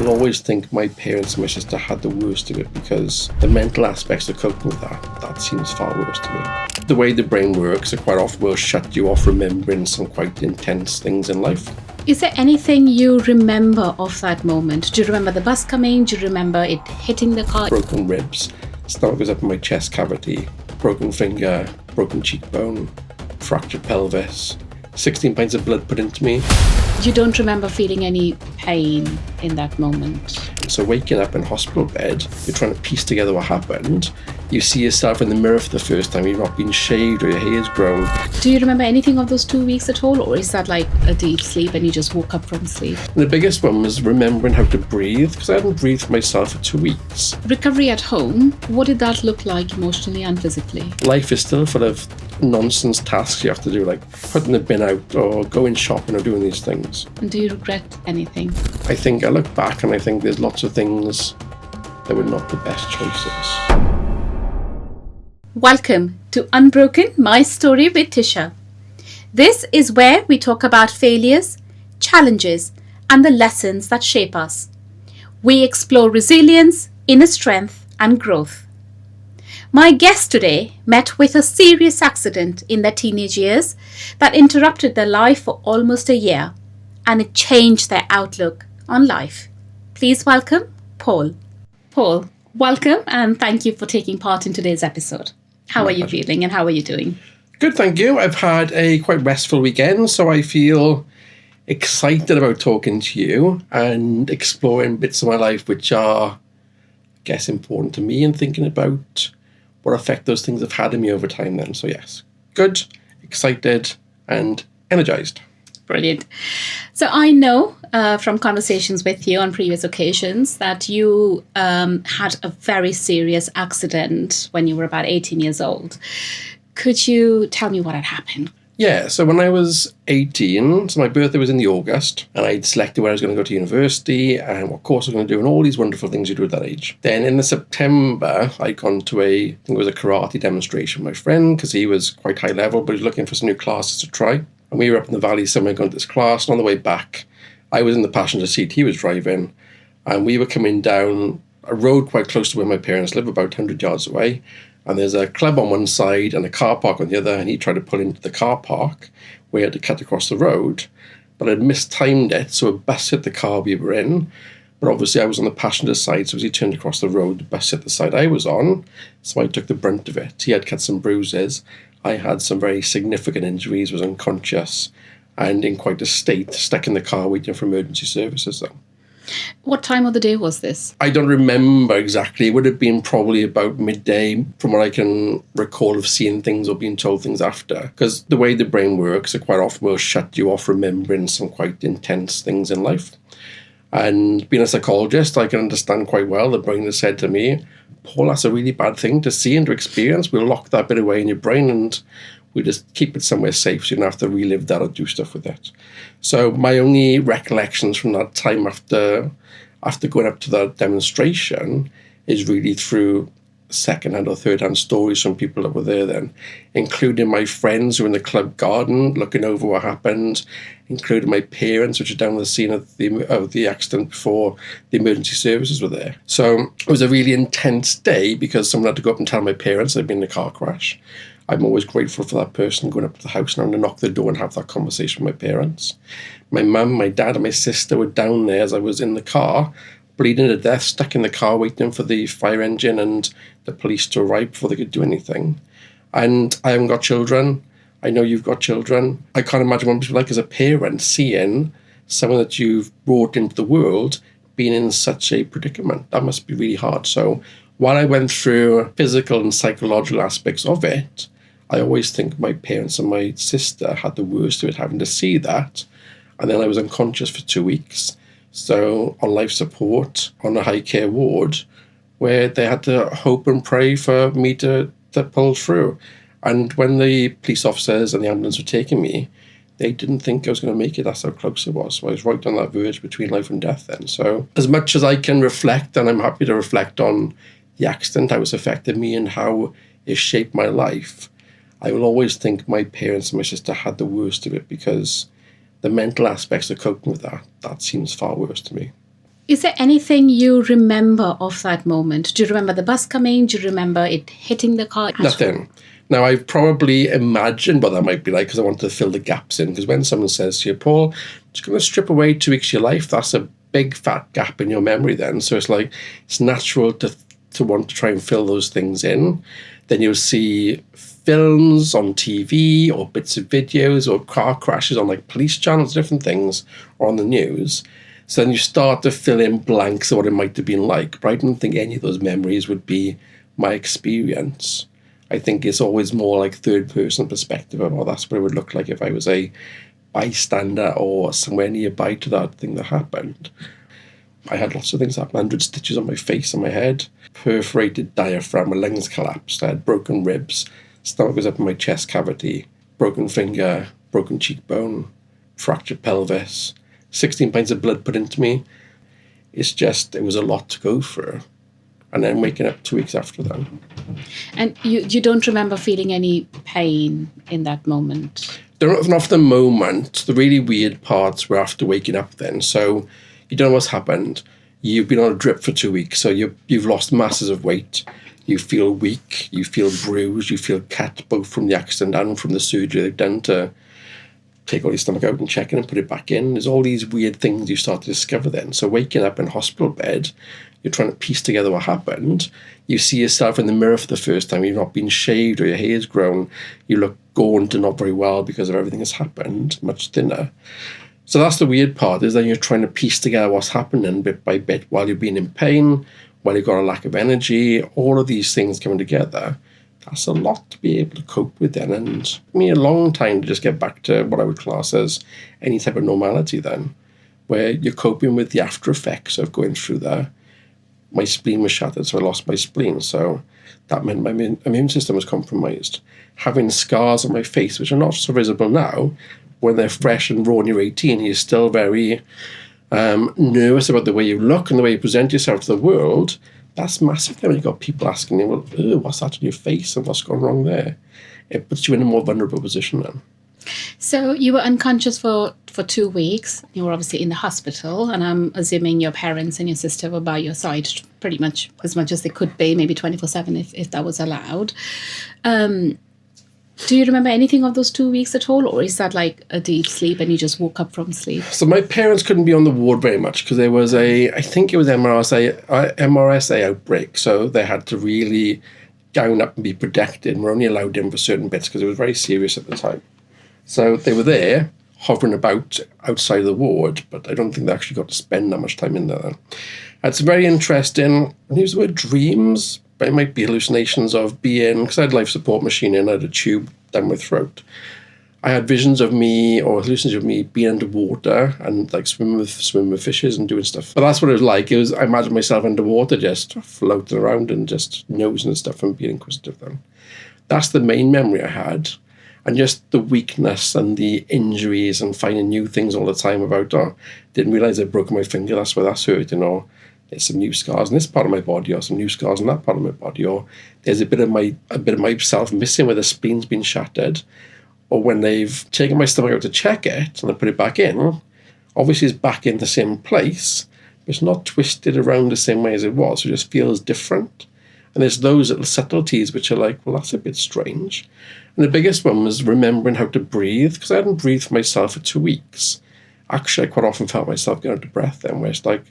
will always think my parents and my sister had the worst of it because the mental aspects of coping with that seems far worse to me. The way the brain works, it quite often will shut you off remembering some quite intense things in life. Is there anything you remember of that moment? Do you remember the bus coming? Do you remember it hitting the car? Broken ribs, stomach goes up in my chest cavity, broken finger, broken cheekbone, fractured pelvis, 16 pints of blood put into me. You don't remember feeling any pain in that moment? So waking up in hospital bed, you're trying to piece together what happened. You see yourself in the mirror for the first time, you've not been shaved or your hair's grown. Do you remember anything of those 2 weeks at all? Or is that like a deep sleep and you just woke up from sleep? The biggest one was remembering how to breathe, because I hadn't breathed for myself for 2 weeks. Recovery at home, what did that look like emotionally and physically? Life is still full of nonsense tasks you have to do, like putting the bin out or going shopping or doing these things. And do you regret anything? I think I look back and I think there's lots of things that were not the best choices. Welcome to Unbroken, my story with Tisha. This is where we talk about failures, challenges, and the lessons that shape us. We explore resilience, inner strength, and growth. My guest today met with a serious accident in their teenage years that interrupted their life for almost a year, and it changed their outlook on life. Please welcome Paul. Paul, welcome and thank you for taking part in today's episode. How are you feeling and how are you doing? Good, thank you. I've had a quite restful weekend, so I feel excited about talking to you and exploring bits of my life which are, I guess, important to me and thinking about what effect those things have had on me over time then. So yes, good, excited and energized. Brilliant. So I know from conversations with you on previous occasions that you had a very serious accident when you were about 18 years old. Could you tell me what had happened? Yeah, so when I was 18, so my birthday was in the August, and I'd selected where I was going to go to university and what course I was going to do and all these wonderful things you do at that age. Then in the September, I'd gone to I think it was a karate demonstration with my friend because he was quite high level, but he was looking for some new classes to try. And we were up in the valley somewhere going to this class, and on the way back, I was in the passenger seat, he was driving, and we were coming down a road quite close to where my parents live, about 100 yards away. And there's a club on one side and a car park on the other, and he tried to pull into the car park where he had to cut across the road, but I'd mistimed it, so a bus hit the car we were in. But obviously I was on the passenger side, so as he turned across the road, the bus hit the side I was on, so I took the brunt of it. He had cut some bruises. I had some very significant injuries, was unconscious, and in quite a state, stuck in the car waiting for emergency services though. What time of the day was this? I don't remember exactly. It would have been probably about midday from what I can recall of seeing things or being told things after. Because the way the brain works, it quite often will shut you off remembering some quite intense things in life. And being a psychologist, I can understand quite well the brain has said to me, Paul, that's a really bad thing to see and to experience. We'll lock that bit away in your brain and we just keep it somewhere safe so you don't have to relive that or do stuff with it. So my only recollections from that time after going up to that demonstration is really through second-hand or third-hand stories from people that were there then, including my friends who were in the club garden looking over what happened, including my parents, which were down at the scene of the accident before the emergency services were there. So it was a really intense day because someone had to go up and tell my parents they'd been in a car crash. I'm always grateful for that person going up to the house and having to knock the door and have that conversation with my parents. My mum, my dad and my sister were down there as I was in the car, bleeding to death, stuck in the car waiting for the fire engine and the police to arrive before they could do anything. And I haven't got children. I know you've got children. I can't imagine what it must be like as a parent seeing someone that you've brought into the world being in such a predicament. That must be really hard. So while I went through physical and psychological aspects of it, I always think my parents and my sister had the worst of it, having to see that. And then I was unconscious for 2 weeks. So on life support, on a high care ward, where they had to hope and pray for me to pull through. And when the police officers and the ambulance were taking me, they didn't think I was going to make it. That's how close it was. So I was right on that verge between life and death then. So as much as I can reflect, and I'm happy to reflect on the accident, how it's affected me and how it shaped my life, I will always think my parents and my sister had the worst of it because the mental aspects of coping with that seems far worse to me. Is there anything you remember of that moment? Do you remember the bus coming? Do you remember it hitting the car? Nothing. Now, I've probably imagined what that might be like because I wanted to fill the gaps in. Because when someone says to you, Paul, just going to strip away 2 weeks of your life, that's a big fat gap in your memory then. So it's like, it's natural to want to try and fill those things in. Then you'll see films on TV or bits of videos or car crashes on like police channels, different things, or on the news. So then you start to fill in blanks of what it might have been like. But I don't think any of those memories would be my experience. I think it's always more like third-person perspective of, oh, that's what it would look like if I was a bystander or somewhere nearby to that thing that happened. I had lots of things happen. 100 stitches on my face and my head, perforated diaphragm, my lungs collapsed, I had broken ribs, stomach was up in my chest cavity, broken finger, broken cheekbone, fractured pelvis, 16 pints of blood put into me. It was a lot to go through. And then waking up 2 weeks after that. And you don't remember feeling any pain in that moment? Not off the moment. The really weird parts were after waking up then. So you don't know what's happened. You've been on a drip for 2 weeks, so you've lost masses of weight. You feel weak, you feel bruised, you feel cut, both from the accident and from the surgery they've done to take all your stomach out and check it and put it back in. There's all these weird things you start to discover then. So waking up in a hospital bed, you're trying to piece together what happened. You see yourself in the mirror for the first time. You've not been shaved or your hair's grown. You look gaunt and not very well because of everything that's happened, much thinner. So that's the weird part, is then you're trying to piece together what's happening bit by bit while you're being in pain, while you've got a lack of energy, all of these things coming together. That's a lot to be able to cope with then. And it took me a long time to just get back to what I would class as any type of normality then, where you're coping with the after effects of going through that. My spleen was shattered, so I lost my spleen. So that meant my immune system was compromised. Having scars on my face, which are not so visible now, when they're fresh and raw and you're 18, you're still very nervous about the way you look and the way you present yourself to the world. That's massive then when you've got people asking you, well, what's that on your face and what's gone wrong there? It puts you in a more vulnerable position then. So you were unconscious for 2 weeks. You were obviously in the hospital, and I'm assuming your parents and your sister were by your side pretty much as they could be, maybe 24/7 if that was allowed. Do you remember anything of those 2 weeks at all, or is that like a deep sleep and you just woke up from sleep? So my parents couldn't be on the ward very much because there was I think it was MRSA outbreak, so they had to really gown up and be protected, and we're only allowed in for certain bits because it was very serious at the time. So they were there, hovering about outside of the ward, but I don't think they actually got to spend that much time in there. It's very interesting. I use the word dreams, but it might be hallucinations of being, because I had life support machine and I had a tube down my throat. I had visions of me, or hallucinations of me, being underwater and like swimming with fishes and doing stuff. But that's what it was like. I imagined myself underwater, just floating around and just nosing and stuff and being inquisitive then. That's the main memory I had. And just the weakness and the injuries and finding new things all the time about, didn't realise I'd broken my finger, that's why that's hurting, or there's some new scars in this part of my body, or some new scars in that part of my body, or there's a bit of myself missing where the spleen's been shattered, or when they've taken my stomach out to check it and I put it back in, obviously it's back in the same place, but it's not twisted around the same way as it was, so it just feels different. And there's those little subtleties which are like, well, that's a bit strange. And the biggest one was remembering how to breathe, because I hadn't breathed for myself for 2 weeks. Actually, I quite often felt myself getting out of breath then, where it's like,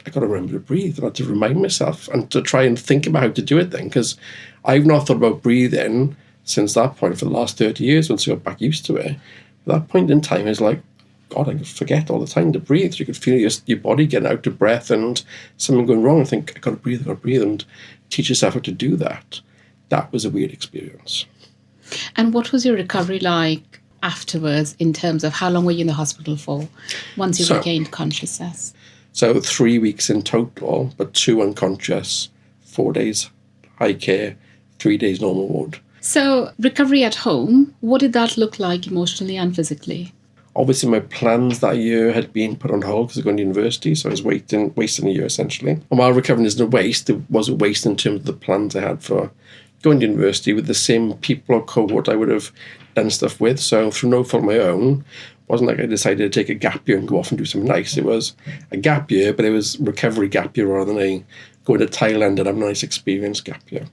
I got to remember to breathe, and I had to remind myself and to try and think about how to do it then, because I've not thought about breathing since that point for the last 30 years, once I got back used to it. At that point in time, it's like, God, I could forget all the time to breathe. You could feel your body getting out of breath and something going wrong and think, I got to breathe, and teach yourself how to do that. That was a weird experience. And what was your recovery like afterwards in terms of how long were you in the hospital for once you regained consciousness? So 3 weeks in total, but 2 unconscious, 4 days high care, 3 days normal ward. So recovery at home, what did that look like emotionally and physically? Obviously, my plans that year had been put on hold because I was going to university, so I was wasting a year essentially. And while recovering isn't a waste, it was a waste in terms of the plans I had for going to university with the same people or cohort I would have done stuff with. So through no fault of my own, wasn't like I decided to take a gap year and go off and do something nice. It was a gap year, but it was recovery gap year rather than a going to Thailand and have a nice experience gap year.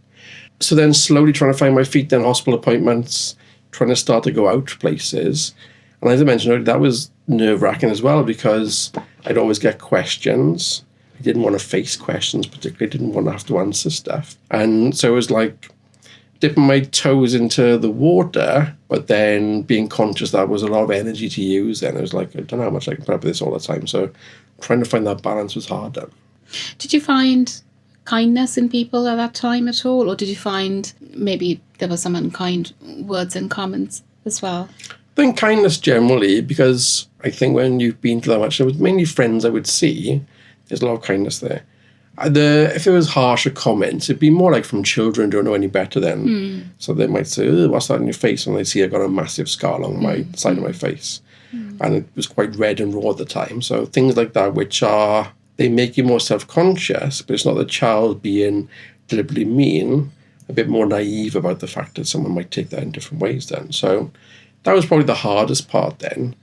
So then slowly trying to find my feet, then hospital appointments, trying to start to go out places. And as I mentioned earlier, that was nerve-wracking as well because I'd always get questions. I didn't want to face questions particularly, didn't want to have to answer stuff. And so it was like dipping my toes into the water, but then being conscious that was a lot of energy to use. And it was like, I don't know how much I can put up with this all the time. So trying to find that balance was harder. Did you find kindness in people at that time at all? Or did you find maybe there were some unkind words and comments as well? I think kindness generally, because I think when you've been through that much, it was mainly friends I would see. There's a lot of kindness there. If it was harsher comments, it'd be more like from children who don't know any better then. So they might say, "Oh, what's that on your face?" And they see I got a massive scar along my side of my face. And it was quite red and raw at the time. So things like that, which are, they make you more self-conscious, but it's not the child being deliberately mean, a bit more naive about the fact that someone might take that in different ways then. So that was probably the hardest part then.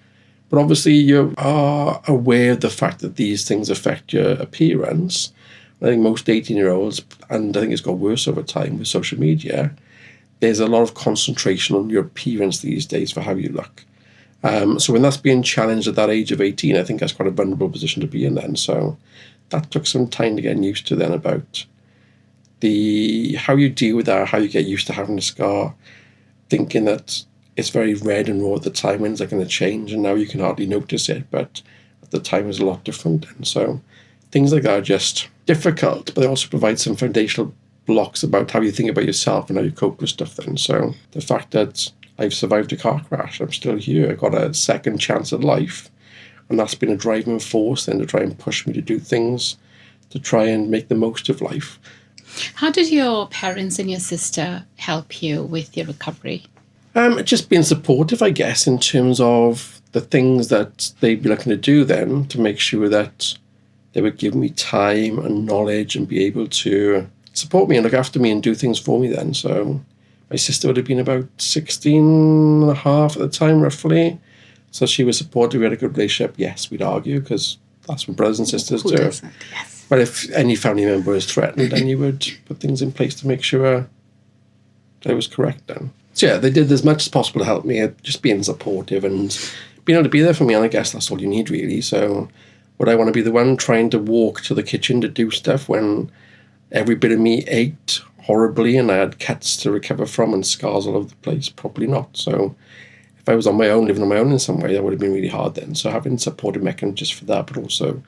But obviously you are aware of the fact that these things affect your appearance. I think most 18-year-olds, and I think it's got worse over time with social media, there's a lot of concentration on your appearance these days for how you look. So when that's being challenged at that age of 18, I think that's quite a vulnerable position to be in then. So that took some time to get used to then about how you deal with that, how you get used to having a scar, thinking that it's very red and raw at the time, when's that going to change? And now you can hardly notice it, but at the time it was a lot different then. So things like that are just difficult, but they also provide some foundational blocks about how you think about yourself and how you cope with stuff then. So the fact that I've survived a car crash, I'm still here, I got a second chance at life, and that's been a driving force then to try and push me to do things, to try and make the most of life. How did your parents and your sister help you with your recovery? Just being supportive, I guess, in terms of the things that they'd be looking to do then to make sure that they would give me time and knowledge and be able to support me and look after me and do things for me then. So my sister would have been about 16 and a half at the time, roughly. So she was supportive. We had a good relationship. Yes, we'd argue because that's what brothers and sisters Who do. doesn't? Yes. But if any family member was threatened, then you would put things in place to make sure that I was correct then. So yeah, they did as much as possible to help me, just being supportive and being able to be there for me. And I guess that's all you need really. So would I want to be the one trying to walk to the kitchen to do stuff when every bit of me ached horribly and I had cuts to recover from and scars all over the place? Probably not. So if I was on my own, living on my own in some way, that would have been really hard then. So having supportive mechanisms just for that, but also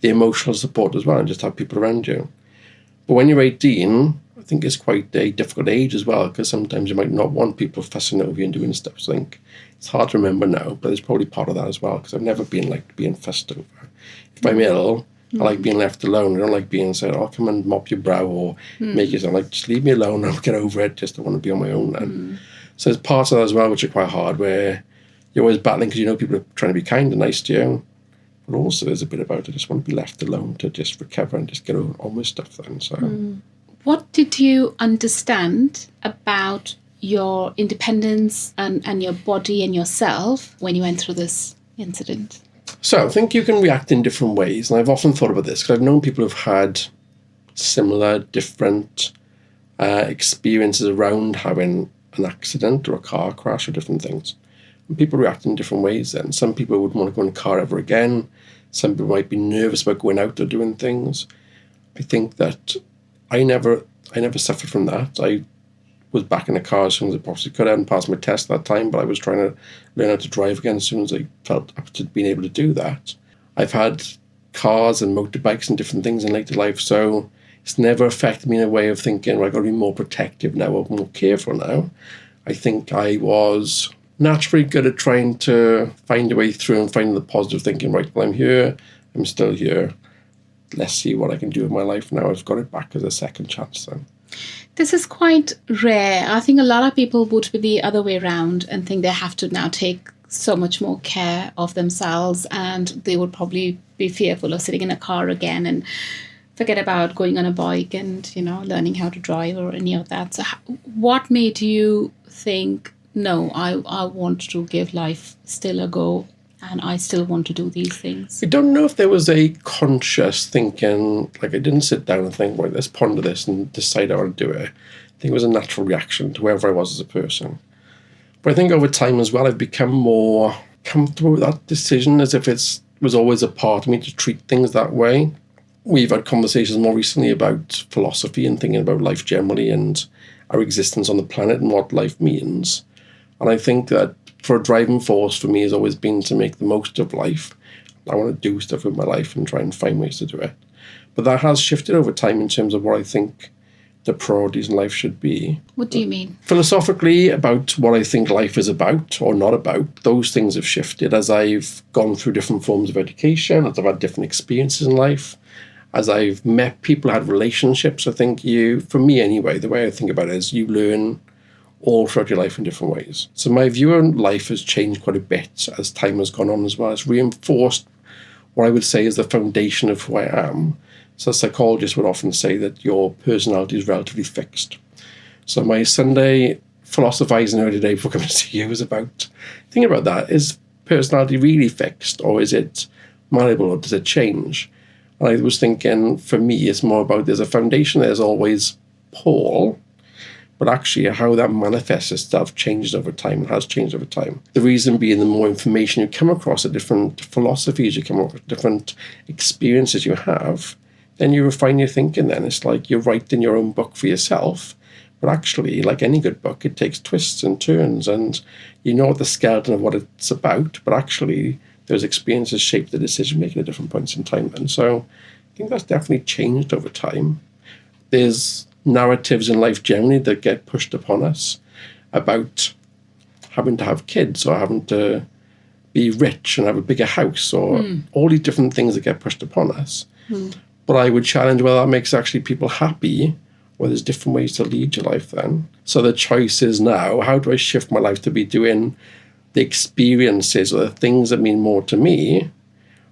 the emotional support as well and just have people around you. But when you're 18, I think it's quite a difficult age as well because sometimes you might not want people fussing over you and doing stuff. So I think it's hard to remember now, but there's probably part of that as well because I've never been like being fussed over. If I'm ill, I like being left alone. I don't like being said, "Oh, come and mop your brow," or make it sound like, "Just leave me alone. I'll get over it. Just don't want to be on my own then." So there's parts of that as well which are quite hard where you're always battling because you know people are trying to be kind and nice to you. But also there's a bit about I just want to be left alone to just recover and just get on with stuff then. So What did you understand about your independence and your body and yourself when you went through this incident? So I think you can react in different ways. And I've often thought about this because I've known people who've had similar, different experiences around having an accident or a car crash or different things. And people react in different ways then. Some people wouldn't want to go in a car ever again. Some people might be nervous about going out or doing things. I think that I never suffered from that. I was back in the car as soon as I possibly could. I hadn't passed my test at that time, but I was trying to learn how to drive again as soon as I felt up to being able to do that. I've had cars and motorbikes and different things in later life, so it's never affected me in a way of thinking, well, I've got to be more protective now or more careful now. I think I was naturally good at trying to find a way through and finding the positive thinking, right, well, I'm here, I'm still here. Let's see what I can do with my life now. I've got it back as a second chance then. This is quite rare. I think a lot of people would be the other way around and think they have to now take so much more care of themselves, and they would probably be fearful of sitting in a car again and forget about going on a bike and, learning how to drive or any of that. So what made you think, no, I want to give life still a go and I still want to do these things. I don't know if there was a conscious thinking, like I didn't sit down and think, right, let's ponder this and decide I want to do it. I think it was a natural reaction to whoever I was as a person. But I think over time as well, I've become more comfortable with that decision, as if it was always a part of me to treat things that way. We've had conversations more recently about philosophy and thinking about life generally and our existence on the planet and what life means. And I think that for a driving force for me has always been to make the most of life. I want to do stuff with my life and try and find ways to do it. But that has shifted over time in terms of what I think the priorities in life should be. What do you mean? Philosophically, about what I think life is about or not about, those things have shifted as I've gone through different forms of education, as I've had different experiences in life, as I've met people, had relationships. I think for me anyway, the way I think about it is you learn all throughout your life in different ways. So my view on life has changed quite a bit as time has gone on as well. It's reinforced what I would say is the foundation of who I am. So psychologists would often say that your personality is relatively fixed. So my Sunday philosophizing every day before coming to see you is about thinking about that. Is personality really fixed, or is it malleable, or does it change? And I was thinking, for me, it's more about there's a foundation. There's always Paul, but actually how that manifests itself changes over time and has changed over time. The reason being, the more information you come across, the different philosophies you come across, different experiences you have, then you refine your thinking then. It's like you're writing your own book for yourself. But actually, like any good book, it takes twists and turns, and you know the skeleton of what it's about, but actually those experiences shape the decision-making at different points in time. And so I think that's definitely changed over time. There's narratives in life generally that get pushed upon us about having to have kids or having to be rich and have a bigger house or all these different things that get pushed upon us. But I would challenge whether that makes actually people happy, or there's different ways to lead your life then. So the choice is now, how do I shift my life to be doing the experiences or the things that mean more to me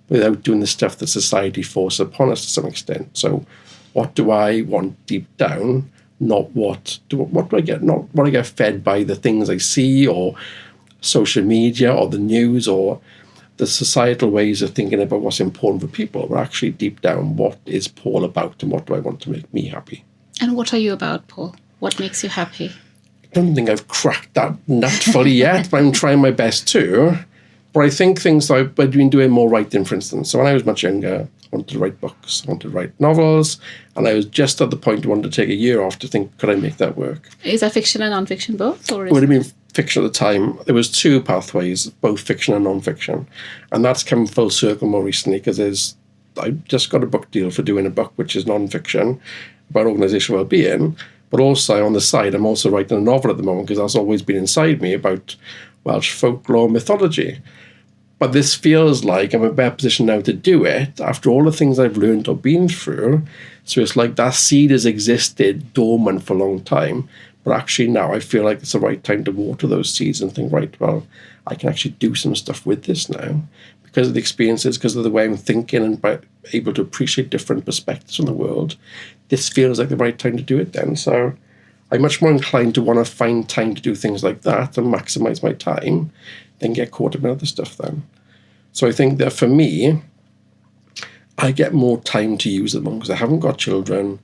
without doing the stuff that society forces upon us to some extent? So what do I want deep down, not what do I get, not what I get fed by the things I see or social media or the news or the societal ways of thinking about what's important for people, but actually deep down, what is Paul about and what do I want to make me happy? And what are you about, Paul? What makes you happy? I don't think I've cracked that nut fully yet, but I'm trying my best to. But I think things like I've been doing more writing, for instance. So when I was much younger, I wanted to write books, I wanted to write novels, and I was just at the point I wanted to take a year off to think, could I make that work? Is that fiction and non-fiction both? Or It would have been fiction at the time. There was two pathways, both fiction and non-fiction. And that's come full circle more recently because I just got a book deal for doing a book which is non-fiction about organisational well-being. But also on the side, I'm also writing a novel at the moment because that's always been inside me about Welsh folklore mythology. But this feels like I'm in a better position now to do it after all the things I've learned or been through. So it's like that seed has existed dormant for a long time. But actually now I feel like it's the right time to water those seeds and think, right, well, I can actually do some stuff with this now because of the experiences, because of the way I'm thinking and by able to appreciate different perspectives on the world. This feels like the right time to do it then. So I'm much more inclined to want to find time to do things like that and maximize my time than get caught up in other stuff then. So I think that for me, I get more time to use at the moment because I haven't got children,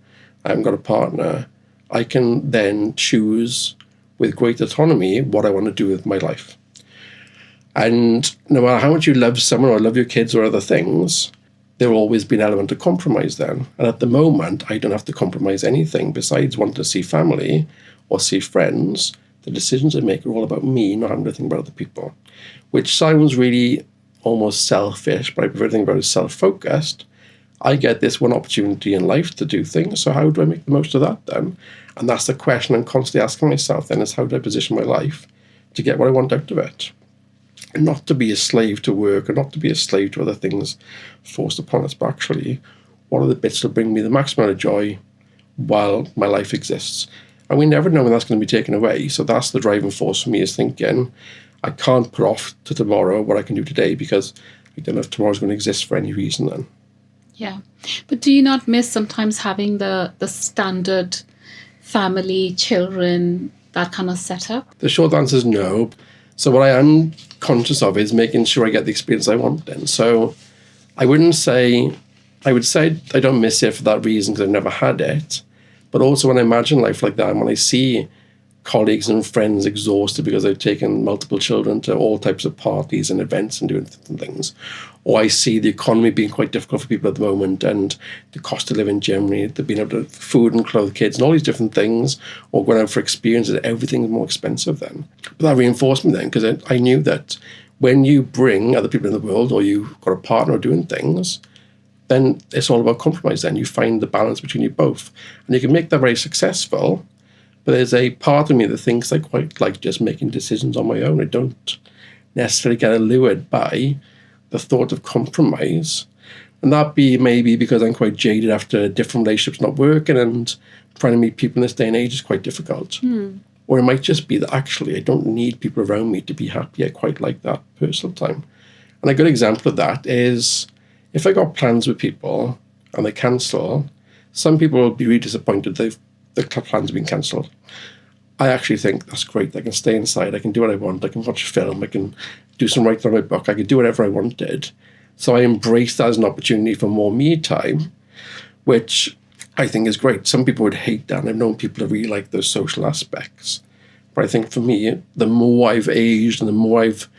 I haven't got a partner. I can then choose with great autonomy what I want to do with my life. And no matter how much you love someone or love your kids or other things, there will always be an element of compromise then. And at the moment, I don't have to compromise anything besides wanting to see family or see friends. The decisions I make are all about me, not having to think about other people, which sounds really almost selfish, but I prefer to think about it as self-focused. I get this one opportunity in life to do things, so how do I make the most of that then? And that's the question I'm constantly asking myself then, is how do I position my life to get what I want out of it? And not to be a slave to work and not to be a slave to other things forced upon us, but actually, what are the bits that bring me the maximum amount of joy while my life exists? And we never know when that's going to be taken away, so that's the driving force for me, is thinking, I can't put off to tomorrow what I can do today because I don't know if tomorrow's going to exist for any reason then. Yeah. But do you not miss sometimes having the standard family, children, that kind of setup? The short answer is no. So what I am conscious of is making sure I get the experience I want then. So I would say I don't miss it for that reason because I've never had it. But also when I imagine life like that, and when I see colleagues and friends exhausted because they've taken multiple children to all types of parties and events and doing different things, or I see the economy being quite difficult for people at the moment and the cost of living generally, they've been able to food and clothe kids and all these different things, or going out for experiences, everything's more expensive then. But that reinforced me then because I knew that when you bring other people in the world or you've got a partner doing things, then it's all about compromise then. You find the balance between you both. And you can make that very successful, but there's a part of me that thinks I quite like just making decisions on my own. I don't necessarily get allured by the thought of compromise. And that be maybe because I'm quite jaded after different relationships not working and trying to meet people in this day and age is quite difficult. Or it might just be that actually I don't need people around me to be happy. I quite like that personal time. And a good example of that is if I got plans with people and they cancel, some people will be really disappointed the plans have been cancelled. I actually think that's great. I can stay inside. I can do what I want. I can watch a film. I can do some writing on my book. I can do whatever I wanted. So I embrace that as an opportunity for more me time, which I think is great. Some people would hate that. And I've known people that really like those social aspects. But I think for me, the more I've aged and the more I've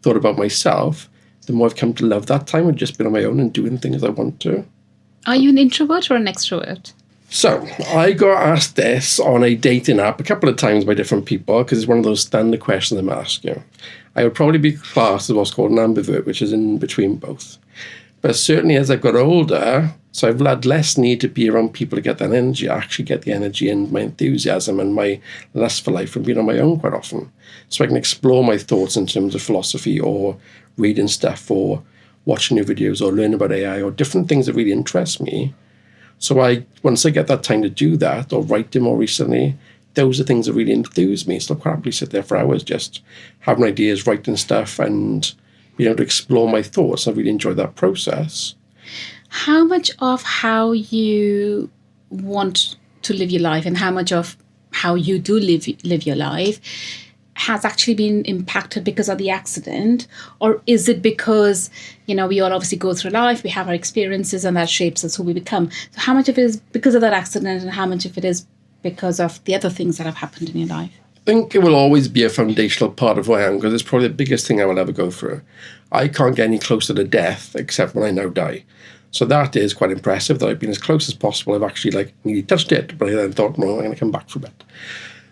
thought about myself, the more I've come to love that time and just been on my own and doing things I want to. Are you an introvert or an extrovert? So I got asked this on a dating app a couple of times by different people because it's one of those standard questions I'm asked you. I would probably be classed as what's called an ambivert, which is in between both. But certainly as I've got older, so I've had less need to be around people to get that energy. I actually get the energy and my enthusiasm and my lust for life from being on my own quite often. So I can explore my thoughts in terms of philosophy or reading stuff or watching new videos or learn about AI or different things that really interest me. So once I get that time to do that or writing more recently, those are things that really enthuse me. So I'll quite happily sit there for hours just having ideas, writing stuff and being able to explore my thoughts. I really enjoy that process. How much of how you want to live your life and how much of how you do live your life has actually been impacted because of the accident? Or is it because, we all obviously go through life, we have our experiences and that shapes us who we become. So how much of it is because of that accident and how much of it is because of the other things that have happened in your life? I think it will always be a foundational part of who I am because it's probably the biggest thing I will ever go through. I can't get any closer to death except when I now die. So that is quite impressive that I've been as close as possible. I've actually nearly touched it, but I then thought, no, I'm going to come back from it.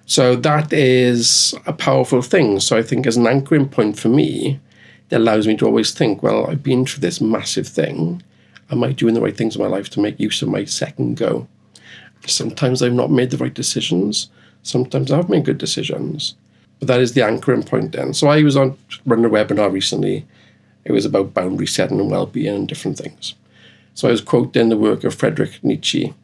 So that is a powerful thing. So I think as an anchoring point for me, it allows me to always think, well, I've been through this massive thing. Am I doing the right things in my life to make use of my second go? Sometimes I've not made the right decisions. Sometimes I've made good decisions. But that is the anchoring point then. So I was running a webinar recently. It was about boundary setting and well-being and different things. So I was quoting the work of Friedrich Nietzsche.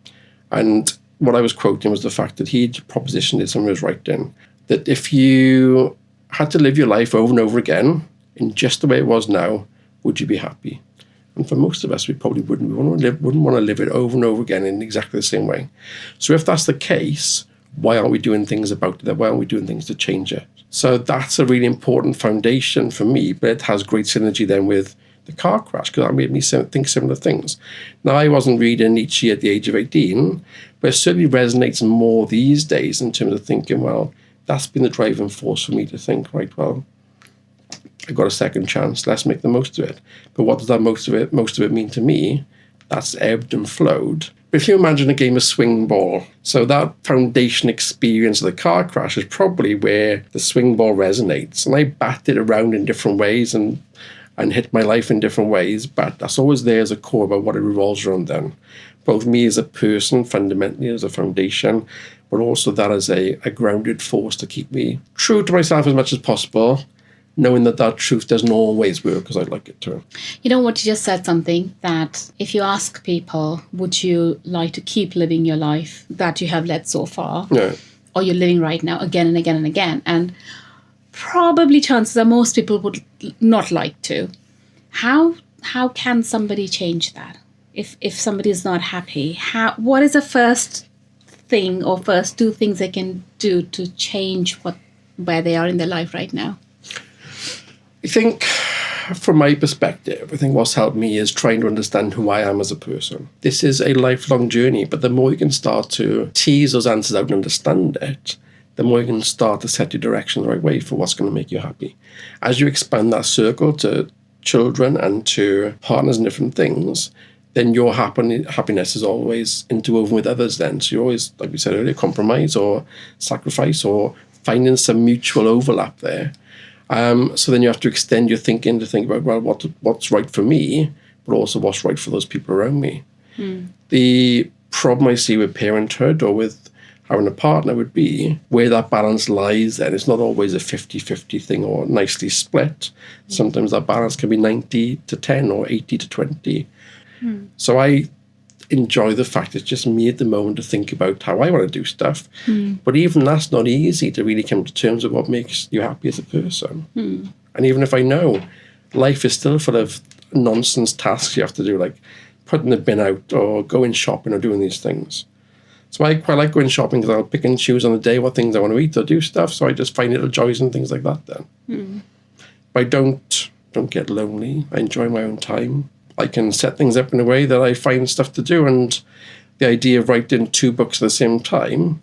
And what I was quoting was the fact that he'd propositioned it in his writing, that if you had to live your life over and over again in just the way it was now, would you be happy? And for most of us, we probably wouldn't. We wouldn't want to live it over and over again in exactly the same way. So if that's the case, why aren't we doing things about that? Why aren't we doing things to change it? So that's a really important foundation for me, but it has great synergy then with the car crash, because that made me think similar things. Now, I wasn't reading Nietzsche at the age of 18, but it certainly resonates more these days in terms of thinking, well, that's been the driving force for me to think, right, well, I got a second chance, let's make the most of it. But what does that most of it mean to me? That's ebbed and flowed. But if you imagine a game of swing ball, so that foundation experience of the car crash is probably where the swing ball resonates. And I bat it around in different ways and hit my life in different ways, but that's always there as a core about what it revolves around then. Both me as a person, fundamentally as a foundation, but also that as a grounded force to keep me true to myself as much as possible, knowing that truth doesn't always work as I'd like it to. You know what, you just said something that if you ask people, would you like to keep living your life that you have led so far? Yeah. Or you're living right now again and again and again? And probably chances are most people would not like to. How can somebody change that? If somebody is not happy, what is the first thing or first two things they can do to change where they are in their life right now? I think from my perspective, I think what's helped me is trying to understand who I am as a person. This is a lifelong journey, but the more you can start to tease those answers out and understand it, the more you can start to set your direction the right way for what's going to make you happy. As you expand that circle to children and to partners and different things, then your happiness is always interwoven with others then. So you always, like we said earlier, compromise or sacrifice or finding some mutual overlap there. So then you have to extend your thinking to think about, well, what's right for me, but also what's right for those people around me. The problem I see with parenthood or with having a partner would be where that balance lies then. It's not always a 50-50 thing or nicely split. Sometimes that balance can be 90-10 or 80-20. So I enjoy the fact it's just me at the moment to think about how I want to do stuff. But even that's not easy to really come to terms with what makes you happy as a person. And even if I know life is still full of nonsense tasks you have to do, like putting the bin out or going shopping or doing these things. So I quite like going shopping because I'll pick and choose on the day what things I want to eat or do stuff. So I just find little joys and things like that then. But I don't get lonely. I enjoy my own time. I can set things up in a way that I find stuff to do. And the idea of writing 2 books at the same time,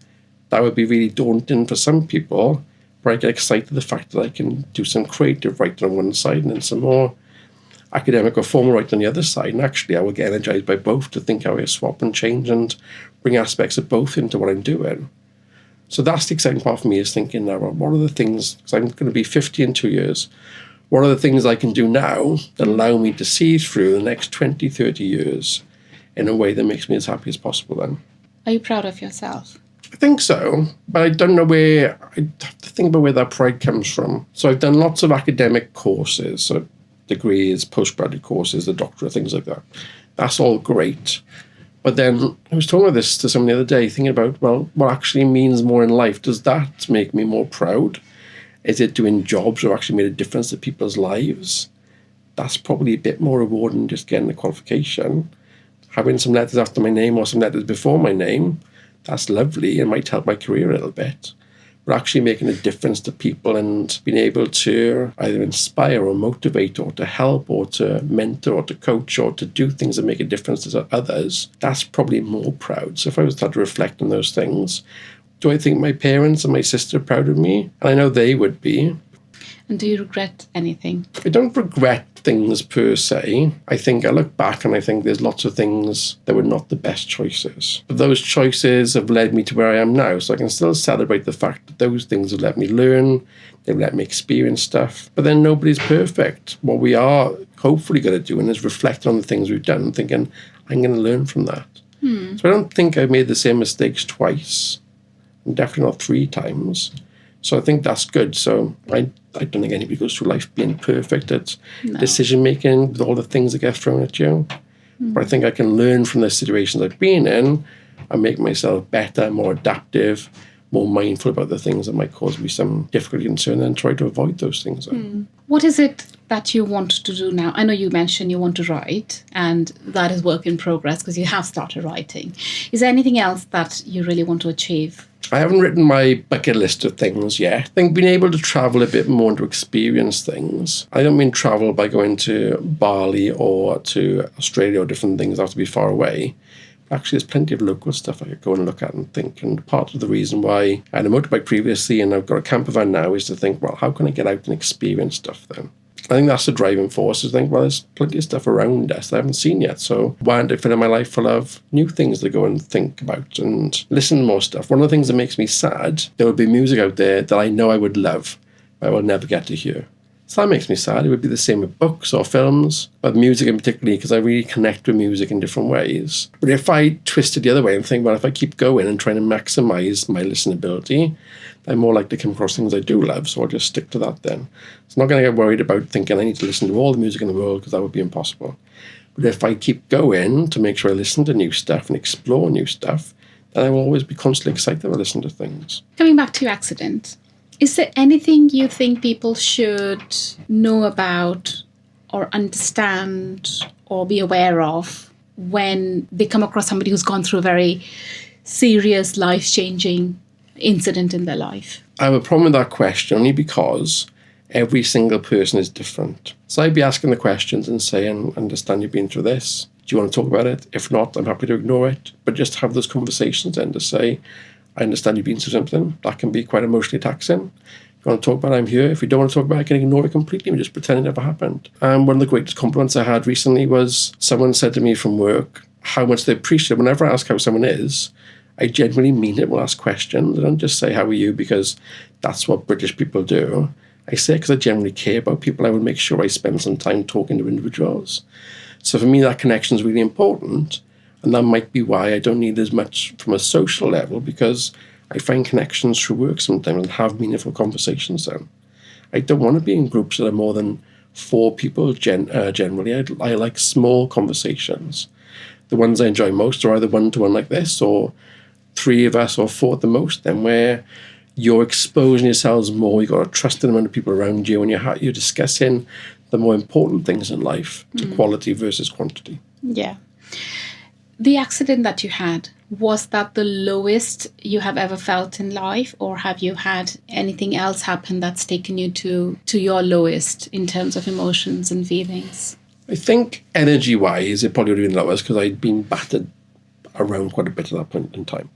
that would be really daunting for some people. But I get excited at the fact that I can do some creative writing on one side and then some more academic or formal writing on the other side. And actually, I will get energized by both to think how I swap and change and bring aspects of both into what I'm doing. So that's the exciting part for me, is thinking now, well, what are the things, because I'm going to be 50 in 2 years, what are the things I can do now that allow me to see through the next 20, 30 years in a way that makes me as happy as possible then? Are you proud of yourself? I think so, but I don't know where, I have to think about where that pride comes from. So I've done lots of academic courses, so degrees, postgraduate courses, the doctorate, things like that. That's all great. But then I was talking about this to someone the other day, thinking about, well, what actually means more in life? Does that make me more proud? Is it doing jobs that actually made a difference to people's lives? That's probably a bit more rewarding than just getting a qualification. Having some letters after my name or some letters before my name, that's lovely and might help my career a little bit. But actually making a difference to people and being able to either inspire or motivate or to help or to mentor or to coach or to do things that make a difference to others, that's probably more proud. So if I was to start to reflect on those things, do I think my parents and my sister are proud of me? And I know they would be. And do you regret anything? I don't regret things per se. I think I look back and I think there's lots of things that were not the best choices. But those choices have led me to where I am now. So I can still celebrate the fact that those things have let me learn, they've let me experience stuff. But then nobody's perfect. What we are hopefully going to do is reflect on the things we've done and thinking, I'm going to learn from that. So I don't think I've made the same mistakes twice. And definitely not 3 times. So I think that's good. So I don't think anybody goes through life being perfect at decision making with all the things that get thrown at you. But I think I can learn from the situations I've been in and make myself better, more adaptive, more mindful about the things that might cause me some difficulty and concern and try to avoid those things. What is it that you want to do now? I know you mentioned you want to write, and that is work in progress because you have started writing. Is there anything else that you really want to achieve? I haven't written my bucket list of things yet. I think being able to travel a bit more and to experience things. I don't mean travel by going to Bali or to Australia or different things. I have to be far away. Actually, there's plenty of local stuff I could go and look at and think. And part of the reason why I had a motorbike previously and I've got a camper van now is to think, well, how can I get out and experience stuff then? I think that's the driving force, is to think, well, there's plenty of stuff around us that I haven't seen yet. So why aren't I filling my life full of new things to go and think about and listen to more stuff? One of the things that makes me sad, there will be music out there that I know I would love, but I will never get to hear. So that makes me sad. It would be the same with books or films, but music in particular, because I really connect with music in different ways. But if I twist it the other way and think, well, if I keep going and trying to maximize my listenability, I'm more likely to come across things I do love, so I'll just stick to that then. So I'm not going to get worried about thinking I need to listen to all the music in the world, because that would be impossible. But if I keep going to make sure I listen to new stuff and explore new stuff, then I will always be constantly excited when I listen to things. Coming back to your accident, is there anything you think people should know about or understand or be aware of when they come across somebody who's gone through a very serious, life-changing incident in their life? I have a problem with that question only because Every single person is different. So I'd be asking the questions and saying, understand you've been through this. Do you want to talk about it? If not, I'm happy to ignore it. But just have those conversations then to say, I understand you've been through something. That can be quite emotionally taxing. If you want to talk about it, I'm here. If you don't want to talk about it, I can ignore it completely and just pretend it never happened. And one of the greatest compliments I had recently was someone said to me from work how much they appreciate it. Whenever I ask how someone is, I genuinely mean it. Will ask questions. I don't just say, how are you? Because that's what British people do. I say it because I generally care about people. I will make sure I spend some time talking to individuals. So for me, that connection is really important. And that might be why I don't need as much from a social level, because I find connections through work sometimes and have meaningful conversations then. I don't want to be in groups that are more than 4 people generally. I like small conversations. The ones I enjoy most are either one-to-one like this, or 3 of us or 4 at the most, then where you're exposing yourselves more, you've got a trusted amount of people around you, and you're discussing the more important things in life, to quality versus quantity. Yeah. The accident that you had, was that the lowest you have ever felt in life, or have you had anything else happen that's taken you to your lowest in terms of emotions and feelings? I think energy-wise, it probably would have been lowest because I'd been battered around quite a bit at that point in time.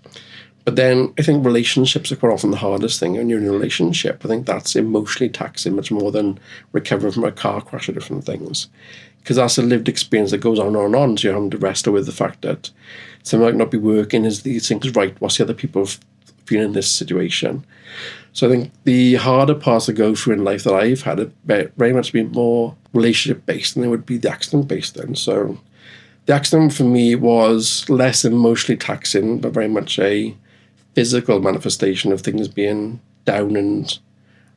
But then I think relationships are quite often the hardest thing when you're in a relationship. I think that's emotionally taxing much more than recovering from a car crash or different things. Because that's a lived experience that goes on and on and on. So you're having to wrestle with the fact that something might not be working. Is these things right? What's the other people feeling in this situation? So I think the harder parts to go through in life that I've had have very much been more relationship-based than they would be the accident-based then. So the accident for me was less emotionally taxing, but very much a physical manifestation of things being down and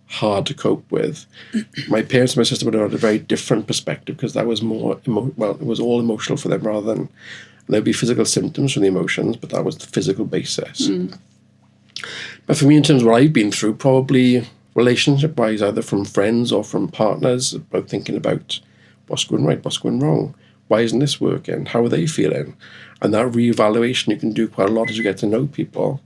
hard to cope with. My parents and my sister would have had a very different perspective, because that was more, it was all emotional for them rather than, there'd be physical symptoms from the emotions, but that was the physical basis. But for me, in terms of what I've been through, probably relationship-wise, either from friends or from partners, about thinking about what's going right, what's going wrong, why isn't this working, how are they feeling? And that reevaluation you can do quite a lot as you get to know people.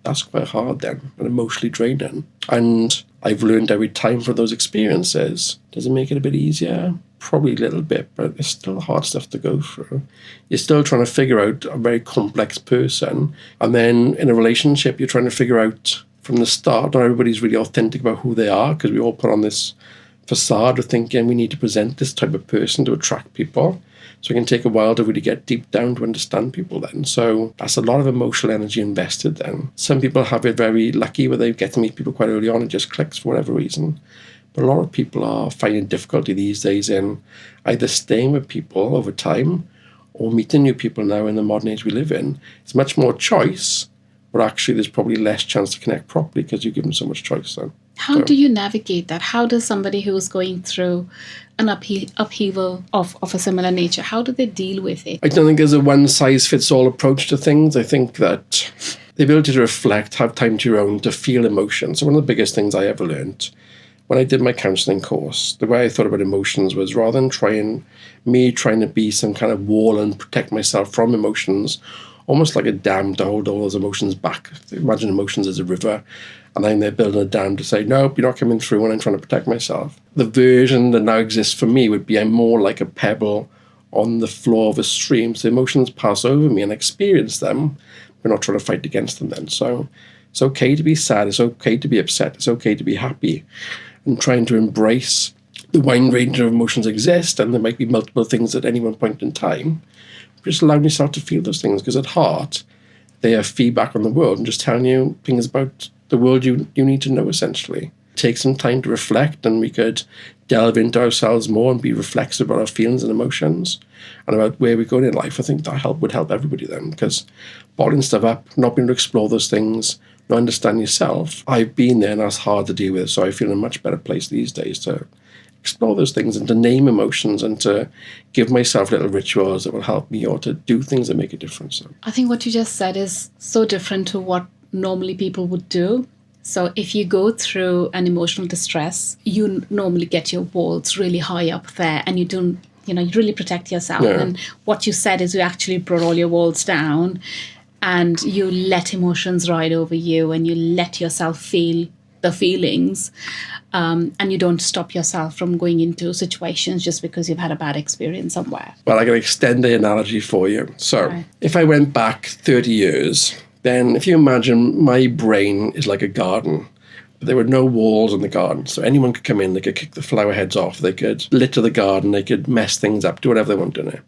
That's quite hard then, and emotionally draining. And I've learned every time from those experiences. Does it make it a bit easier? Probably a little bit, but it's still hard stuff to go through. You're still trying to figure out a very complex person. And then in a relationship, you're trying to figure out from the start, not everybody's really authentic about who they are, because we all put on this facade of thinking we need to present this type of person to attract people. So it can take a while to really get deep down to understand people then. So that's a lot of emotional energy invested then. Some people have it very lucky where they get to meet people quite early on and just clicks for whatever reason. But a lot of people are finding difficulty these days in either staying with people over time or meeting new people now in the modern age we live in. It's much more choice, but actually there's probably less chance to connect properly because you give them so much choice then. How do you navigate that? How does somebody who's going through an upheaval of a similar nature, how do they deal with it? I don't think there's a one-size-fits-all approach to things. I think that the ability to reflect, have time to your own, to feel emotions. So one of the biggest things I ever learned when I did my counselling course, the way I thought about emotions was rather than trying to be some kind of wall and protect myself from emotions, almost like a dam to hold all those emotions back. Imagine emotions as a river, and then they're building a dam to say, nope, you're not coming through when I'm trying to protect myself. The version that now exists for me would be I'm more like a pebble on the floor of a stream. So emotions pass over me and I experience them. We're not trying to fight against them then. So it's okay to be sad. It's okay to be upset. It's okay to be happy. And trying to embrace the wide range of emotions exist, and there might be multiple things at any one point in time. Just allowing yourself to feel those things, because at heart, they are feedback on the world and just telling you things about the world you need to know, essentially. Take some time to reflect, and we could delve into ourselves more and be reflexive about our feelings and emotions and about where we're going in life. I think that would help everybody then, because bottling stuff up, not being able to explore those things, not understand yourself, I've been there and that's hard to deal with. So I feel in a much better place these days to explore those things and to name emotions and to give myself little rituals that will help me, or to do things that make a difference. I think what you just said is so different to what normally people would do. So if you go through an emotional distress, you normally get your walls really high up there and you really protect yourself. Yeah. And what you said is you actually brought all your walls down and you let emotions ride over you and you let yourself feel the feelings, and you don't stop yourself from going into situations just because you've had a bad experience somewhere. Well, I can extend the analogy for you. So if I went back 30 years, then if you imagine my brain is like a garden, but there were no walls in the garden. So anyone could come in, they could kick the flower heads off, they could litter the garden, they could mess things up, do whatever they want in it.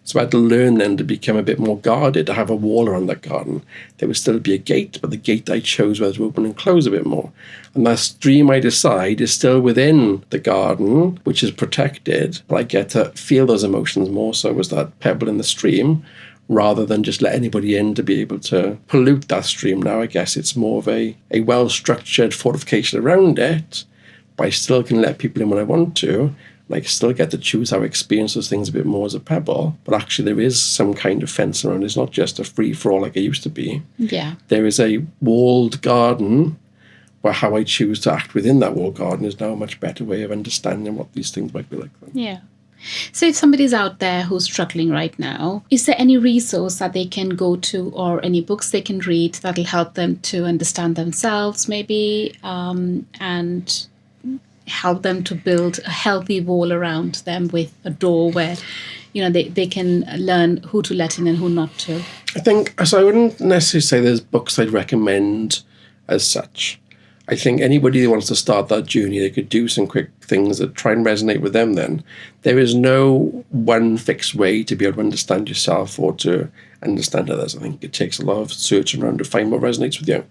So I had to learn then to become a bit more guarded, to have a wall around that garden. There would still be a gate, but the gate I chose was to open and close a bit more. And that stream I decide is still within the garden, which is protected, but I get to feel those emotions more so as that pebble in the stream, rather than just let anybody in to be able to pollute that stream. Now I guess it's more of a well-structured fortification around it, but I still can let people in when I want to, and I still get to choose how I experience those things a bit more as a pebble, but actually there is some kind of fence around it. It's not just a free-for-all like it used to be. Yeah. There is a walled garden, but how I choose to act within that walled garden is now a much better way of understanding what these things might be like. Yeah. So if somebody's out there who's struggling right now, is there any resource that they can go to or any books they can read that'll help them to understand themselves maybe, and help them to build a healthy wall around them with a door where, they can learn who to let in and who not to? I think, so I wouldn't necessarily say there's books I'd recommend as such. I think anybody who wants to start that journey, they could do some quick things that try and resonate with them then. There is no one fixed way to be able to understand yourself or to understand others. I think it takes a lot of searching around to find what resonates with you.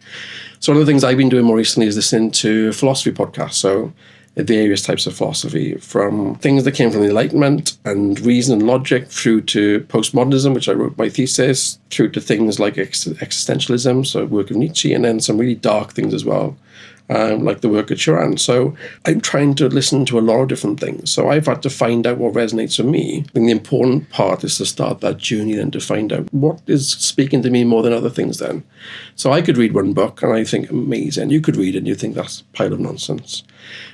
So one of the things I've been doing more recently is listening to philosophy podcasts. So various types of philosophy, from things that came from the Enlightenment and reason and logic, through to postmodernism, which I wrote my thesis, through to things like existentialism, so work of Nietzsche, and then some really dark things as well, like the work of Turan. So I'm trying to listen to a lot of different things. So I've had to find out what resonates with me. I think the important part is to start that journey then to find out what is speaking to me more than other things then. So I could read one book and I think amazing. You could read it and you think that's a pile of nonsense.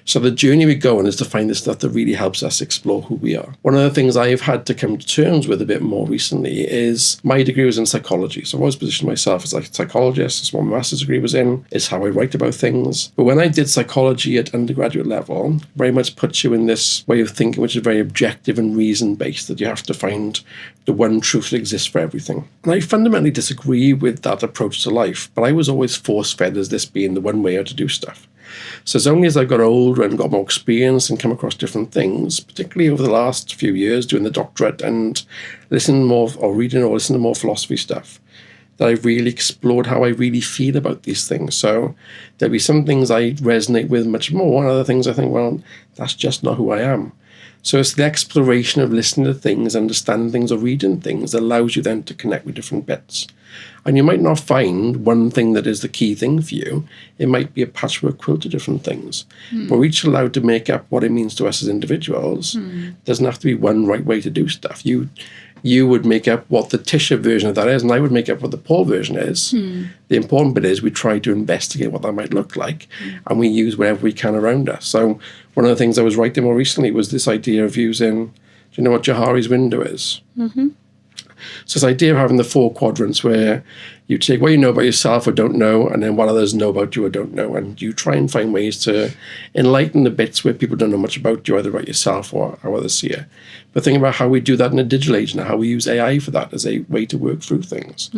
So the journey we go on is to find the stuff that really helps us explore who we are. One of the things I've had to come to terms with a bit more recently is my degree was in psychology. So I've always positioned myself as like a psychologist. That's what my master's degree was in. It's how I write about things. But when I did psychology at undergraduate level, very much puts you in this way of thinking which is very objective and reason-based, that you have to find the one truth that exists for everything. And I fundamentally disagree with that approach to life, but I was always force-fed as this being the one way how to do stuff. So as only as I got older and got more experience and come across different things, particularly over the last few years doing the doctorate and listening more or reading or listening to more philosophy stuff, that I've really explored how I really feel about these things. So there'll be some things I resonate with much more, and other things I think, well, that's just not who I am. So it's the exploration of listening to things, understanding things, or reading things that allows you then to connect with different bits. And you might not find one thing that is the key thing for you. It might be a patchwork quilt of different things. But we're each allowed to make up what it means to us as individuals. There doesn't have to be one right way to do stuff. You would make up what the Tisha version of that is, and I would make up what the Paul version is. The important bit is we try to investigate what that might look like, and we use whatever we can around us. So one of the things I was writing more recently was this idea of using, do you know what Johari's window is? So this idea of having the 4 quadrants where you take what you know about yourself or don't know, and then what others know about you or don't know, and you try and find ways to enlighten the bits where people don't know much about you, either about yourself or how others see you. But think about how we do that in a digital age now, how we use AI for that as a way to work through things.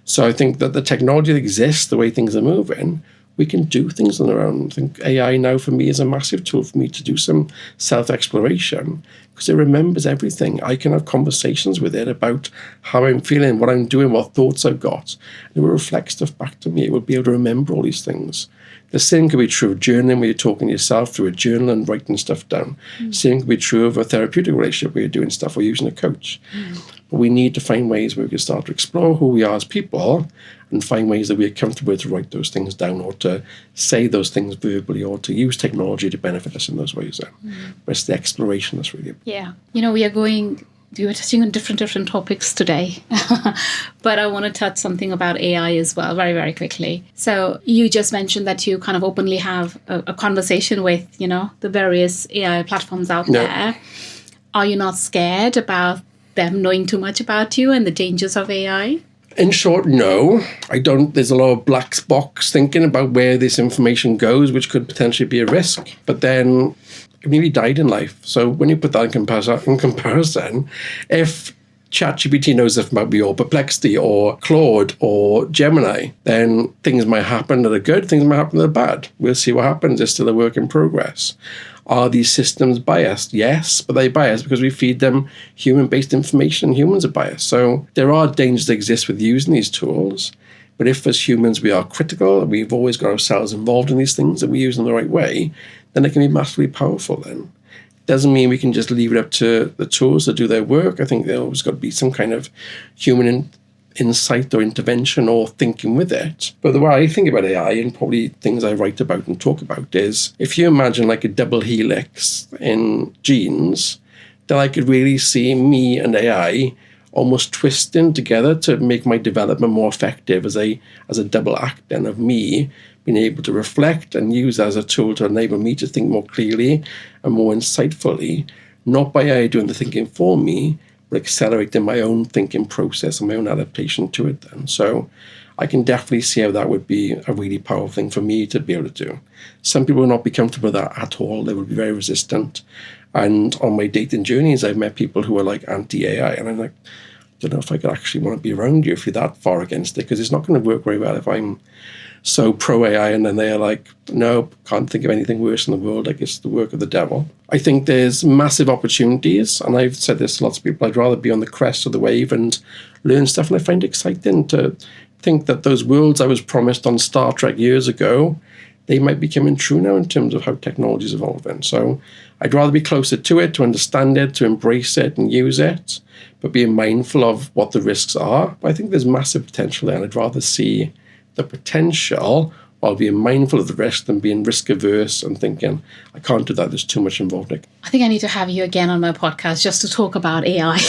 So I think that the technology that exists, the way things are moving, we can do things on our own. I think AI now for me is a massive tool for me to do some self-exploration because it remembers everything. I can have conversations with it about how I'm feeling, what I'm doing, what thoughts I've got. And it will reflect stuff back to me. It will be able to remember all these things. The same could be true of journaling, where you're talking to yourself through a journal and writing stuff down. Same could be true of a therapeutic relationship where you're doing stuff or using a coach. But we need to find ways where we can start to explore who we are as people and find ways that we're comfortable to write those things down or to say those things verbally or to use technology to benefit us in those ways. But it's the exploration that's really important. Yeah. We were touching on different topics today, but I want to touch something about AI as well, very, very quickly. So you just mentioned that you kind of openly have a conversation with, the various AI platforms out there. Are you not scared about them knowing too much about you and the dangers of AI? In short, no. I don't. There's a lot of black box thinking about where this information goes, which could potentially be a risk. But then it nearly died in life. So when you put that in comparison, if ChatGPT knows if it might be or Perplexity or Claude or Gemini, then things might happen that are good, things might happen that are bad. We'll see what happens. It's still a work in progress. Are these systems biased? Yes, but they bias because we feed them human-based information. Humans are biased. So there are dangers that exist with using these tools. But if as humans we are critical, and we've always got ourselves involved in these things and we use them the right way, then they can be massively powerful then. Doesn't mean we can just leave it up to the tools to do their work. I think there's always got to be some kind of human insight or intervention or thinking with it. But the way I think about AI, and probably things I write about and talk about, is if you imagine like a double helix in genes, then I could really see me and AI almost twisting together to make my development more effective as a double act then of me being able to reflect and use as a tool to enable me to think more clearly and more insightfully, not by AI doing the thinking for me, but accelerating my own thinking process and my own adaptation to it then. So I can definitely see how that would be a really powerful thing for me to be able to do. Some people will not be comfortable with that at all. They will be very resistant. And on my dating journeys, I've met people who are like anti-AI, and I'm like, I don't know if I could actually want to be around you if you're that far against it, because it's not going to work very well if I'm so pro-AI and then they're like, no, can't think of anything worse in the world, like it's the work of the devil. I think there's massive opportunities, and I've said this to lots of people, I'd rather be on the crest of the wave and learn stuff, and I find it exciting to think that those worlds I was promised on Star Trek years ago, they might be coming true now in terms of how technology is evolving. So I'd rather be closer to it, to understand it, to embrace it and use it, but being mindful of what the risks are. But I think there's massive potential there, and I'd rather see the potential while being mindful of the risk than being risk averse and thinking, I can't do that, there's too much involved. I think I need to have you again on my podcast just to talk about AI.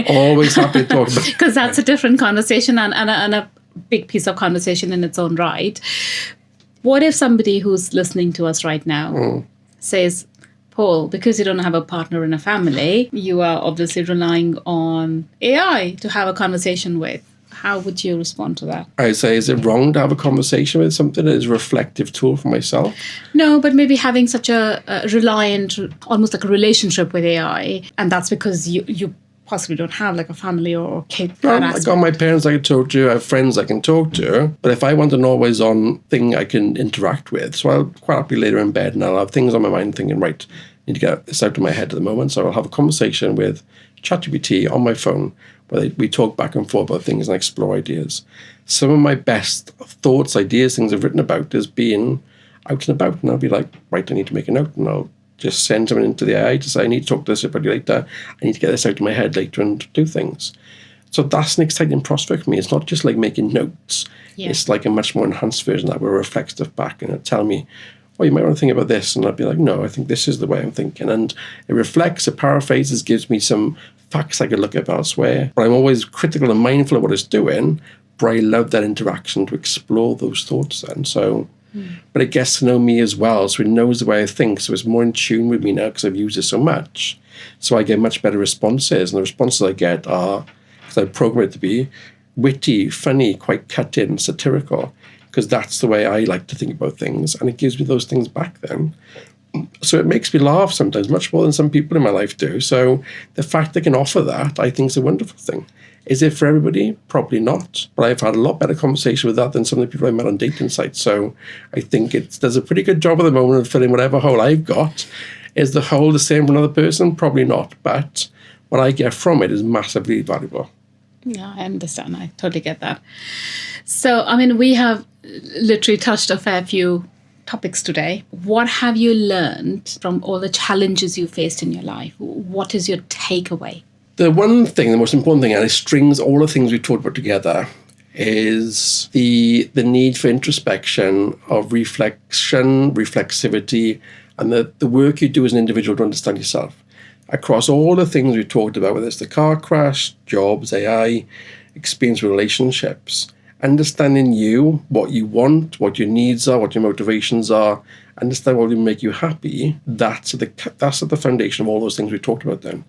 Always happy to talk about it. Because that's a different conversation and a big piece of conversation in its own right. What if somebody who's listening to us right now says, Paul, because you don't have a partner in a family, you are obviously relying on AI to have a conversation with. How would you respond to that? I say, is it wrong to have a conversation with something that is a reflective tool for myself? No, but maybe having such a reliant, almost like a relationship with AI, and that's because you possibly don't have like a family or kid. No, I got my parents I can talk to, I have friends I can talk to, but if I want an always-on thing I can interact with, so I'll quite happily later in bed and I'll have things on my mind thinking, right, I need to get this out of my head at the moment, so I'll have a conversation with ChatGPT on my phone where we talk back and forth about things and explore ideas. Some of my best thoughts, ideas, things I've written about is being out and about, and I'll be like, right, I need to make a note, and I'll just send something into the AI to say, I need to talk to this about you later, I need to get this out of my head later and do things. So that's an exciting prospect for me. It's not just like making notes. Yeah. It's like a much more enhanced version of that where it reflects stuff back and it'll tell me, oh, you might want to think about this. And I'd be like, no, I think this is the way I'm thinking. And it reflects, it paraphrases, gives me some facts I could look up elsewhere. But I'm always critical and mindful of what it's doing. But I love that interaction to explore those thoughts then. So, but it gets to know me as well. So it knows the way I think. So it's more in tune with me now because I've used it so much. So I get much better responses. And the responses I get are, because I program it to be, witty, funny, quite cut-in, satirical. Because that's the way I like to think about things. And it gives me those things back then. So it makes me laugh sometimes, much more than some people in my life do. So the fact they can offer that, I think is a wonderful thing. Is it for everybody? Probably not. But I've had a lot better conversation with that than some of the people I met on dating sites. So I think it does a pretty good job at the moment of filling whatever hole I've got. Is the hole the same for another person? Probably not. But what I get from it is massively valuable. Yeah, I understand. I totally get that. So, I mean, we have literally touched a fair few topics today. What have you learned from all the challenges you faced in your life? What is your takeaway? The one thing, the most important thing, and it strings all the things we talked about together, is the need for introspection, of reflection, reflexivity, and the work you do as an individual to understand yourself. Across all the things we talked about, whether it's the car crash, jobs, AI, experience with relationships, understanding you, what you want, what your needs are, what your motivations are, understand what will make you happy, that's at the foundation of all those things we talked about then.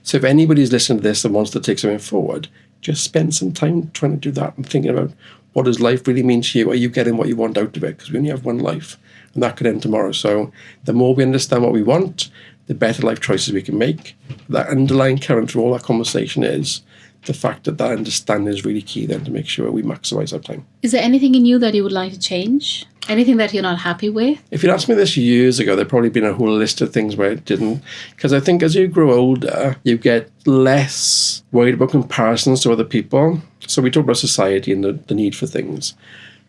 So if anybody's listening to this and wants to take something forward, just spend some time trying to do that and thinking about what does life really mean to you? Are you getting what you want out of it? Because we only have one life, and that could end tomorrow. So the more we understand what we want, the better life choices we can make. That underlying current through all that conversation is the fact that understanding is really key then to make sure we maximise our time. Is there anything in you that you would like to change? Anything that you're not happy with? If you'd asked me this years ago, there'd probably been a whole list of things where it didn't. Because I think as you grow older, you get less worried about comparisons to other people. So we talk about society and the need for things.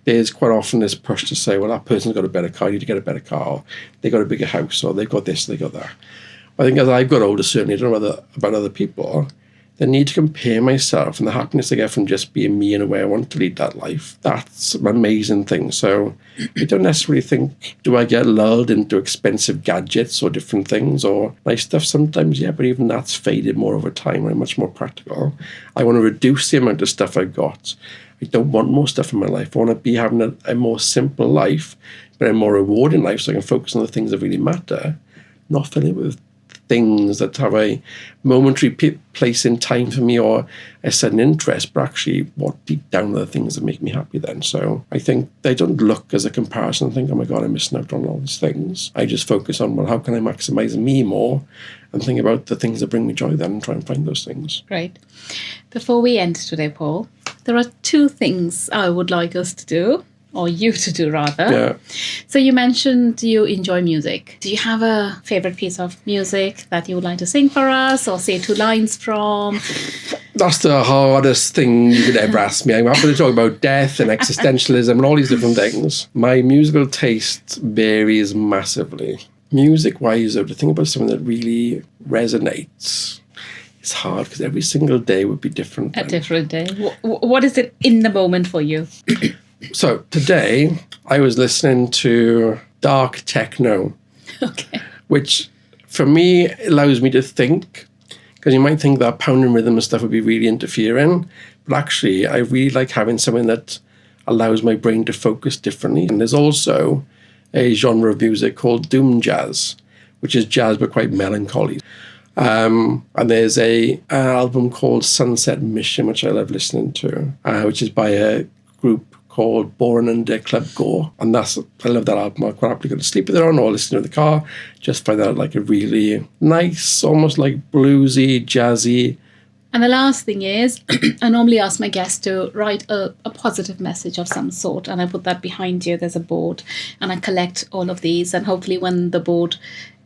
There's quite often this push to say, well, that person's got a better car, you need to get a better car, or they got a bigger house, or they've got this, they got that. I think as I've got older, certainly, I don't know about other people, the need to compare myself and the happiness I get from just being me in a way I want to lead that life, that's an amazing thing. So I don't necessarily think, do I get lulled into expensive gadgets or different things or nice stuff? Sometimes, yeah, but even that's faded more over time. I'm much more practical. I want to reduce the amount of stuff I've got. I don't want more stuff in my life. I want to be having a more simple life, but a more rewarding life so I can focus on the things that really matter, not fill it with things that have a momentary place in time for me or a sudden interest, but actually what deep down are the things that make me happy then. So I think they don't look as a comparison and think, oh my God, I'm missing out on all these things. I just focus on, well, how can I maximize me more and think about the things that bring me joy then and try and find those things. Great. Before we end today, Paul, there are two things I would like us to do. Or you to do, rather. Yeah. So you mentioned you enjoy music. Do you have a favourite piece of music that you would like to sing for us or say 2 lines from? That's the hardest thing you could ever ask me. I'm happy to talk about death and existentialism and all these different things. My musical taste varies massively. Music-wise, though, to think about something that really resonates, it's hard because every single day would be different. A different day. What is it in the moment for you? So today I was listening to dark techno, which for me allows me to think, because you might think that pounding rhythm and stuff would be really interfering, but actually I really like having something that allows my brain to focus differently. And there's also a genre of music called doom jazz, which is jazz but quite melancholy. And there's an album called Sunset Mission, which I love listening to, which is by a group called Born Under Club Gore. And I love that album. I quite happily go to sleep with it on or listen to the car. Just find that like a really nice, almost like bluesy, jazzy. And the last thing is, I normally ask my guests to write a positive message of some sort. And I put that behind you. There's a board. And I collect all of these. And hopefully when the board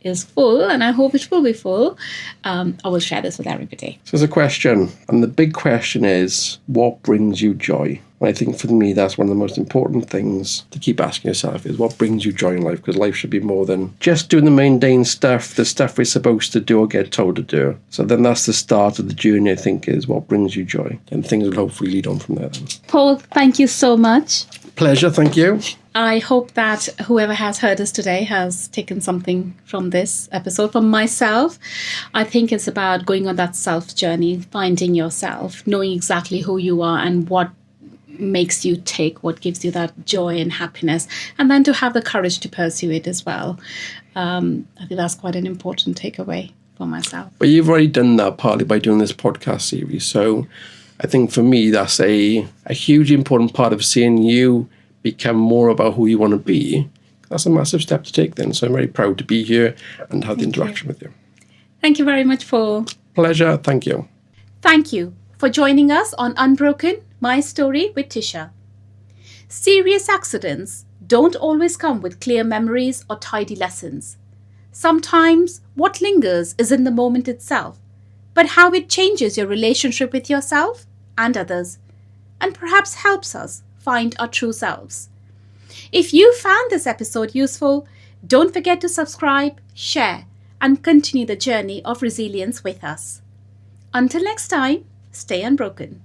is full, and I hope it will be full, I will share this with everybody. So there's a question. And the big question is, what brings you joy? And I think for me, that's one of the most important things to keep asking yourself is what brings you joy in life? Because life should be more than just doing the mundane stuff, the stuff we're supposed to do or get told to do. So then that's the start of the journey, I think, is what brings you joy. And things will hopefully lead on from there then. Paul, thank you so much. Pleasure, thank you. I hope that whoever has heard us today has taken something from this episode. For myself, I think it's about going on that self journey, finding yourself, knowing exactly who you are and what makes you tick, what gives you that joy and happiness, and then to have the courage to pursue it as well. I think that's quite an important takeaway for myself. But you've already done that partly by doing this podcast series. So I think for me, that's a huge important part of seeing you become more about who you want to be. That's a massive step to take then. So I'm very proud to be here and have the interaction with you. Thank you very much, Paul. Pleasure. Thank you. Thank you for joining us on Unbroken, My Story with Tisha. Serious accidents don't always come with clear memories or tidy lessons. Sometimes what lingers is in the moment itself, but how it changes your relationship with yourself and others, and perhaps helps us find our true selves. If you found this episode useful, don't forget to subscribe, share, and continue the journey of resilience with us. Until next time, stay unbroken.